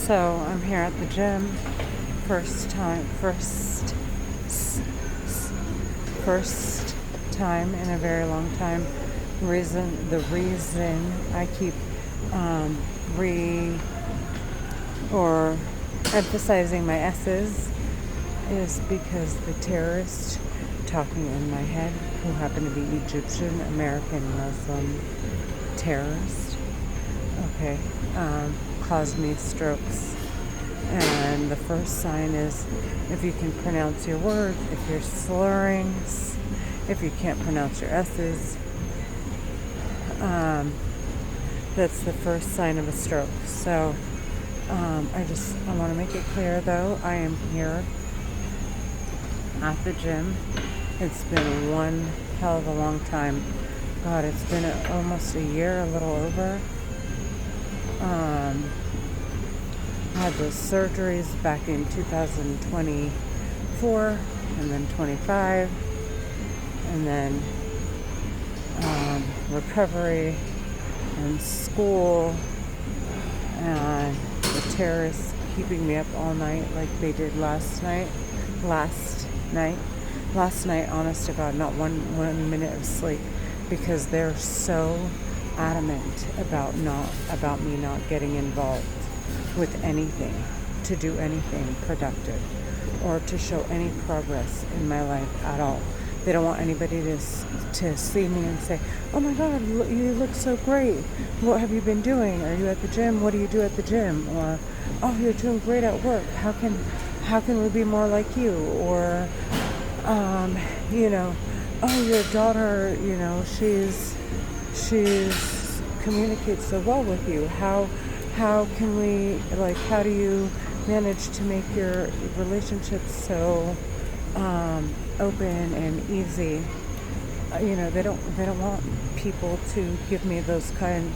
So I'm here at the gym. First time in a very long time. The reason I keep emphasizing my S's is because the terrorist talking in my head, who happened to be Egyptian American Muslim terrorist, caused me strokes. And the first sign is if you can pronounce your words, if you're slurring, if you can't pronounce your S's, that's the first sign of a stroke. So I want to make it clear, though, I am here at the gym. It's been one hell of a long time. God, it's been almost a year, a little over. I had those surgeries back in 2024 and then 25, and then recovery and school, and the terrorists keeping me up all night like they did last night, honest to God, not one minute of sleep, because they're so adamant about me not getting involved with anything, to do anything productive or to show any progress in my life at all. They don't want anybody to see me and say, "Oh my God, you look so great. What have you been doing? Are you at the gym? What do you do at the gym?" Or, "Oh, you're doing great at work. How can we be more like you?" Or, "Oh, your daughter, she's communicates so well with you. How can we, how do you manage to make your relationships so open and easy?" They don't want people to give me those kind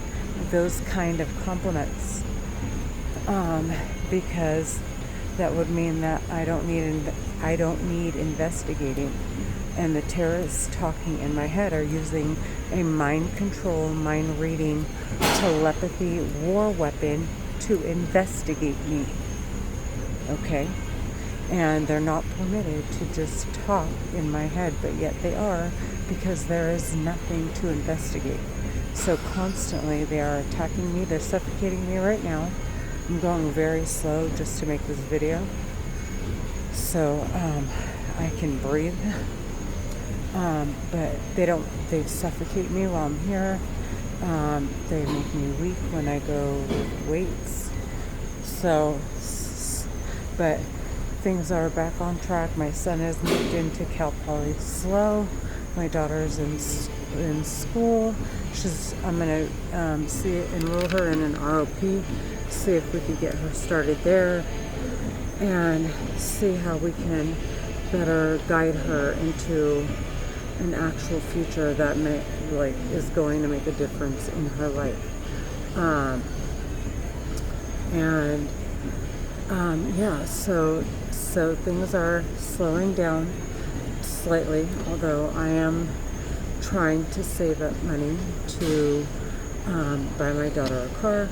of compliments, because that would mean that I don't need investigating. And the terrorists talking in my head are using a mind control, mind reading, telepathy war weapon to investigate me. Okay? And they're not permitted to just talk in my head, but yet they are, because there is nothing to investigate. So constantly they are attacking me. They're suffocating me right now. I'm going very slow just to make this video, so I can breathe. But they suffocate me while I'm here. They make me weak when I go with weights. So, but things are back on track. My son has moved into Cal Poly SLO. My daughter's in school. I'm gonna enroll her in an ROP, see if we can get her started there, and see how we can better guide her into an actual future that is going to make a difference in her life. So things are slowing down slightly, although I am trying to save up money to buy my daughter a car.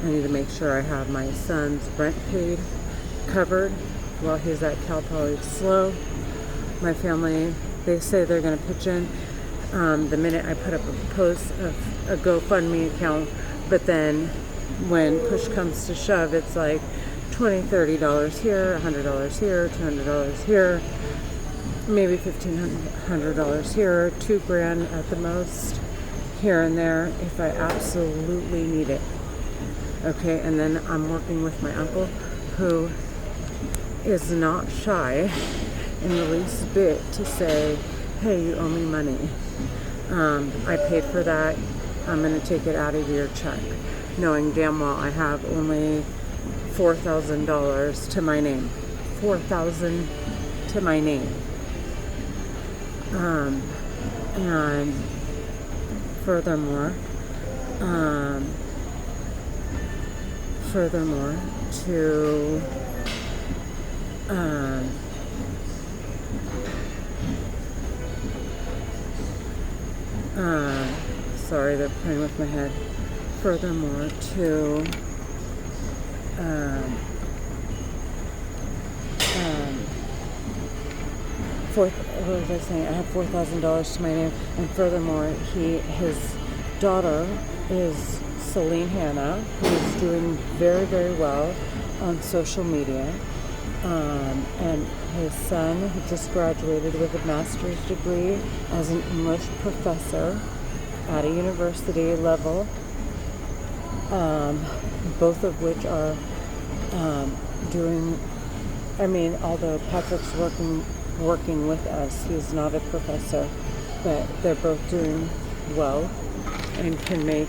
I need to make sure I have my son's rent covered while he's at Cal Poly SLO. My family, they say they're going to pitch in the minute I put up a post of a GoFundMe account, but then when push comes to shove, it's like $20, $30 here, $100 here, $200 here, maybe $1,500 here, $2,000 at the most, here and there, if I absolutely need it. Okay, and then I'm working with my uncle, who is not shy in the least bit to say, "Hey, you owe me money. I paid for that. I'm going to take it out of your check," knowing damn well I have only $4,000 to my name. $4,000 to my name. And furthermore, to sorry, they're playing with my head. Furthermore, to um, um, what was I saying? I have $4,000 to my name, and furthermore, his daughter is Celine Hanna, who's doing very, very well on social media. And his son, who just graduated with a master's degree as an English professor at a university level, both of which are doing, although Patrick's working with us, he's not a professor, but they're both doing well and can make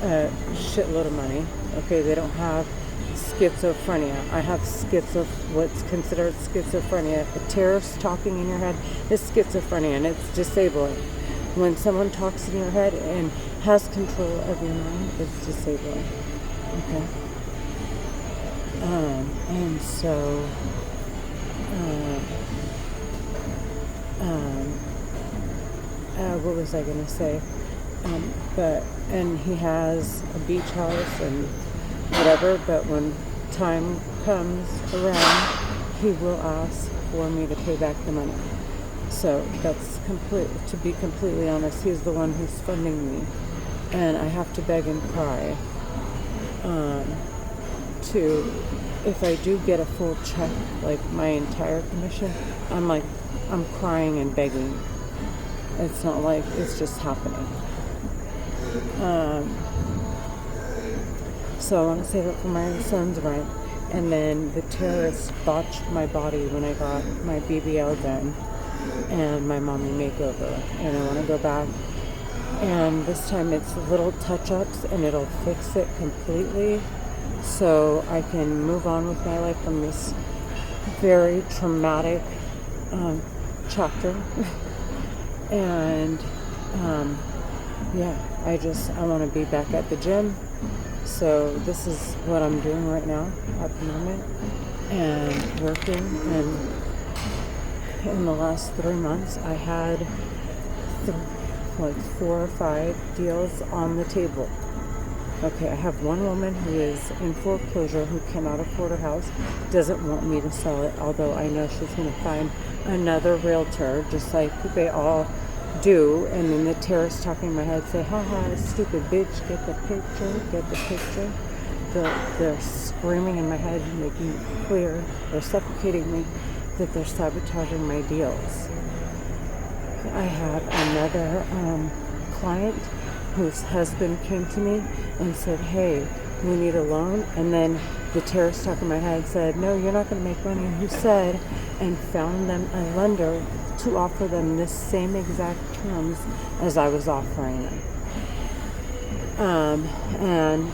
a shitload of money. Okay, they don't have schizophrenia. I have what's considered schizophrenia. A terrorist talking in your head is schizophrenia, and it's disabling. When someone talks in your head and has control of your mind, it's disabling. Okay? And so, what was I going to say? And he has a beach house and whatever, but when time comes around, he will ask for me to pay back the money. So that's to be completely honest, he's the one who's funding me, and I have to beg and cry if I do get a full check, like my entire commission, I'm crying and begging. It's not like it's just happening. So I want to save it for my son's rent. And then the terrorists botched my body when I got my BBL done and my mommy makeover. And I want to go back. And this time it's little touch-ups, and it'll fix it completely, so I can move on with my life from this very traumatic chapter. And I want to be back at the gym. So this is what I'm doing right now at the moment, and working. And in the last 3 months, I had 4 or 5 deals on the table. Okay, I have one woman who is in foreclosure, who cannot afford a house, doesn't want me to sell it, although I know she's going to find another realtor, just like they all do. And then the terrorists talking in my head say, haha, stupid bitch, get the picture. They're screaming in my head, making it clear, they're suffocating me, that they're sabotaging my deals. I have another client whose husband came to me and said, hey, we need a loan. And then the terrorist talk in my head said, no, you're not going to make money. And who said, and found them a lender to offer them the same exact terms as I was offering them. And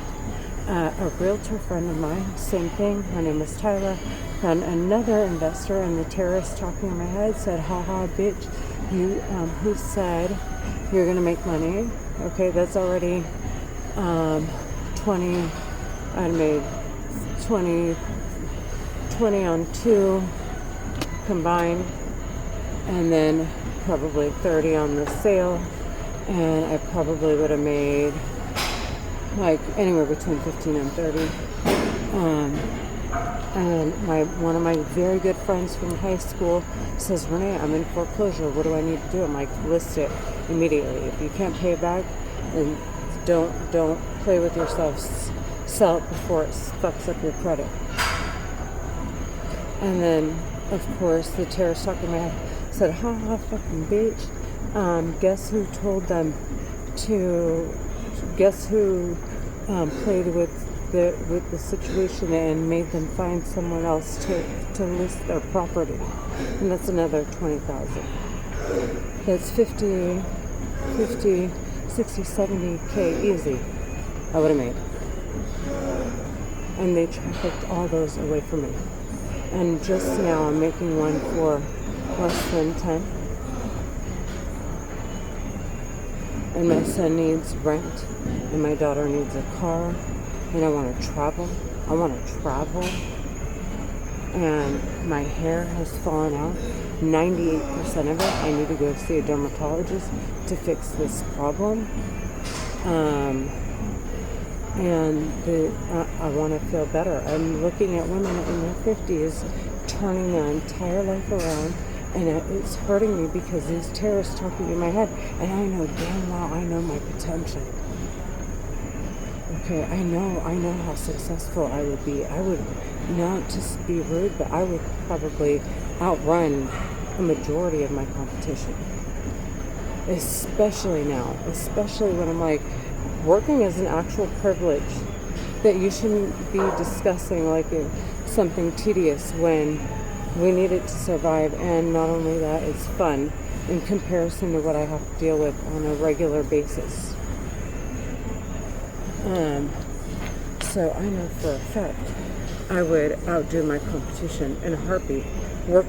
a realtor friend of mine, same thing, her name was Tyler, found another investor, and the terrorist talking in my head said, haha, bitch, you, who said you're going to make money? Okay, that's already 20, I made 20 on 2 combined, and then probably 30 on the sale, and I probably would have made like anywhere between 15 and 30. And one of my very good friends from high school says, Renee, I'm in foreclosure. What do I need to do? I'm like, list it immediately. If you can't pay it back, then don't play with yourself. Sell it before it fucks up your credit. And then, of course, the terrorist talking to me said, ha, fucking bitch. Guess who told them to, guess who played with the situation and made them find someone else to list their property. And that's another $20,000. That's 50, 60, 70K easy I would have made. And they trafficked all those away from me. And just now I'm making one for less than 10. And my son needs rent, and my daughter needs a car, and I want to travel. And my hair has fallen out. 98% of it, I need to go see a dermatologist to fix this problem. And I want to feel better. I'm looking at women in their 50s turning their entire life around, and it's hurting me because these terrorists talking in my head, and I know damn well I know my potential. Okay, I know how successful I would be. I would not just be rude, but I would probably outrun a majority of my competition. Especially now, especially when I'm like, working is an actual privilege that you shouldn't be discussing like something tedious when we need it to survive. And not only that, it's fun in comparison to what I have to deal with on a regular basis. So I know for a fact I would outdo my competition in a heartbeat. Work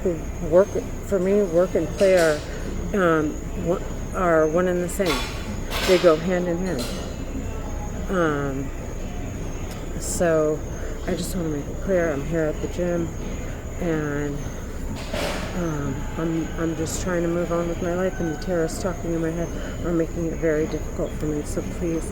for me. Work and play are one and the same. They go hand in hand. So I just want to make it clear. I'm here at the gym, and I'm just trying to move on with my life. And the terrorists talking in my head are making it very difficult for me. So please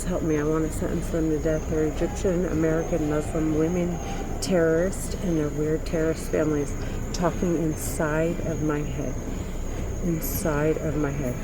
help me. I want to sentence them to death. They're Egyptian, American, Muslim women, terrorists, and their weird terrorist families talking inside of my head. Inside of my head.